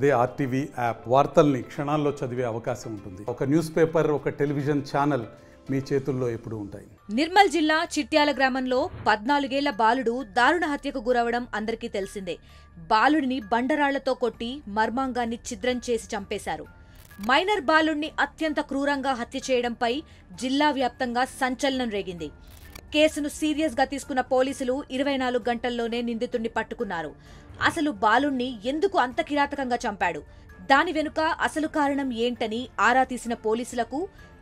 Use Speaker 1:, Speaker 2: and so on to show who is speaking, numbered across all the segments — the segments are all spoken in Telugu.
Speaker 1: అదే ఆర్టీవీ యాప్ వార్తల్ని క్షణాల్లో చదివే అవకాశం ఉంటుంది. ఒక న్యూస్ పేపర్, ఒక టెలివిజన్ ఛానల్ మీ చేతుల్లో ఎప్పుడూ ఉంటాయి.
Speaker 2: నిర్మల్ జిల్లా చిట్యాల గ్రామంలో 14 ఏళ్ల బాలుడు దారుణ హత్యకు గురవడం అందరికీ తెలిసిందే. బాలుడిని బండరాళ్లతో కొట్టి మర్మాంగాన్ని ఛిద్రం చేసి చంపేశారు. మైనర్ బాలుడిని అత్యంత క్రూరంగా హత్య చేయడంపై జిల్లా వ్యాప్తంగా సంచలనం రేగింది. కేసును సీరియస్ గా తీసుకున్న పోలీసులు 24 గంటల్లోనే నిందితుడిని పట్టుకున్నారు. అసలు బాలుణ్ణి ఎందుకు అంత కిరాతకంగా చంపాడు, దాని వెనుక అసలు కారణం ఏంటని ఆరా తీసిన పోలీసులకు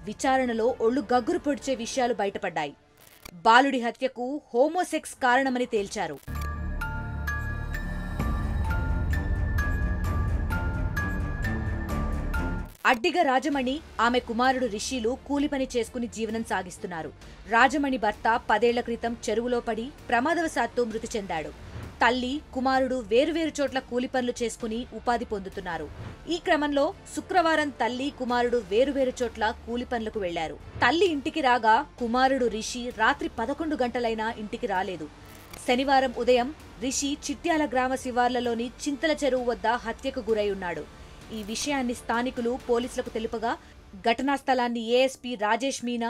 Speaker 2: విచారణలో ఒళ్లు గగ్గురు పొడిచే విషయాలు బయటపడ్డాయి. బాలుడి హత్యకు హోమోసెక్స్ కారణమని తేల్చారు. అడ్డిగ రాజమణి, ఆమె కుమారుడు రిషిలు కూలిపని చేసుకుని జీవనం సాగిస్తున్నారు. రాజమణి భర్త 10 ఏళ్ల క్రితం చెరువులో పడి ప్రమాదవశాత్తు మృతి చెందాడు. తల్లి, కుమారుడు వేరువేరు చోట్ల కూలిపనులు చేసుకుని ఉపాధి పొందుతున్నారు. ఈ క్రమంలో శుక్రవారం తల్లి, కుమారుడు వేరువేరు చోట్ల కూలిపనులకు వెళ్లారు. తల్లి ఇంటికి రాగా కుమారుడు రిషి రాత్రి 11 గంటలైనా ఇంటికి రాలేదు. శనివారం ఉదయం రిషి చిట్యాల గ్రామ శివార్లలోని చింతల చెరువు వద్ద హత్యకు గురై ఉన్నాడు. ఈ విషయాన్ని స్థానికులు పోలీసులకు తెలుపగా ఘటనా స్థలాన్ని ఏఎస్పీ రాజేష్ మీనా,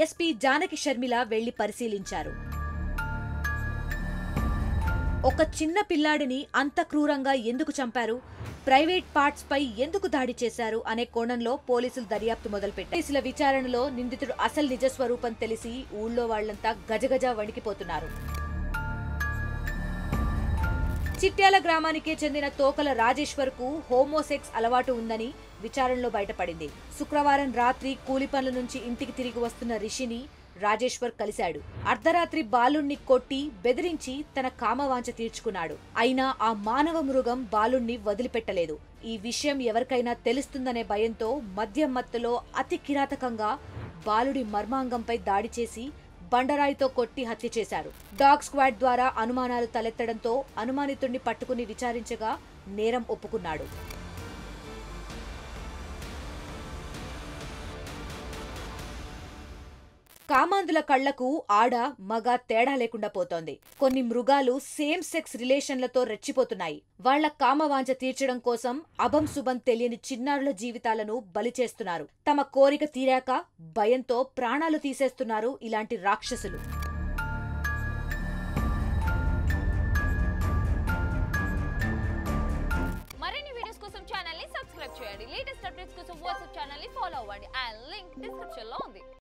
Speaker 2: ఎస్పీ జానకి షర్మిల వెళ్లి పరిశీలించారు. ఒక చిన్న పిల్లాడిని అంత క్రూరంగా ఎందుకు చంపారు, ప్రైవేట్ పార్ట్స్ పై ఎందుకు దాడి చేశారు అనే కోణంలో పోలీసులు దర్యాప్తు మొదలుపెట్టారు. పోలీసుల విచారణలో నిందితుడు అసలు నిజస్వరూపం తెలిసి ఊళ్ళో వాళ్లంతా గజగజ వణికిపోతున్నారు. చిట్యాల గ్రామానికే చెందిన తోకల రాజేశ్వర్ కు హోమోసెక్స్ అలవాటు ఉందని విచారణలో బయటపడింది. శుక్రవారం రాత్రి కూలి పనుల నుంచి ఇంటికి తిరిగి వస్తున్న రిషిని రాజేశ్వర్ కలిశాడు. అర్ధరాత్రి బాలుణ్ణి కొట్టి బెదిరించి తన కామవాంఛ తీర్చుకున్నాడు. అయినా ఆ మానవ మృగం బాలుణ్ణి వదిలిపెట్టలేదు. ఈ విషయం ఎవరికైనా తెలుస్తుందనే భయంతో మద్యం మత్తులో అతి కిరాతకంగా బాలుడి మర్మాంగంపై దాడి చేసి బండరాయితో కొట్టి హత్య చేశారు. డాగ్ స్క్వాడ్ ద్వారా అనుమానాలు తలెత్తడంతో అనుమానితుడిని పట్టుకుని విచారించగా నేరం ఒప్పుకున్నాడు. కామాంధుల కళ్లకు ఆడ, మగ తేడా లేకుండా పోతోంది. కొన్ని మృగాలు సేమ్ సెక్స్ రిలేషన్లతో రెచ్చిపోతున్నాయి. వాళ్ల కామవాంఛ తీర్చడం కోసం అభం శుభం తెలియని చిన్నారుల జీవితాలను బలి చేస్తున్నారు. తమ కోరిక తీరాక భయంతో ప్రాణాలు తీసేస్తున్నారు ఇలాంటి రాక్షసులు.
Speaker 3: మరిన్ని వీడియోస్ కోసం ఛానల్ ని సబ్స్క్రైబ్ చేయండి. లేటెస్ట్ అప్డేట్స్ కోసం వాట్సాప్ ఛానల్ ని ఫాలో అవ్వండి. ఆ లింక్ డిస్క్రిప్షన్ లో ఉంది.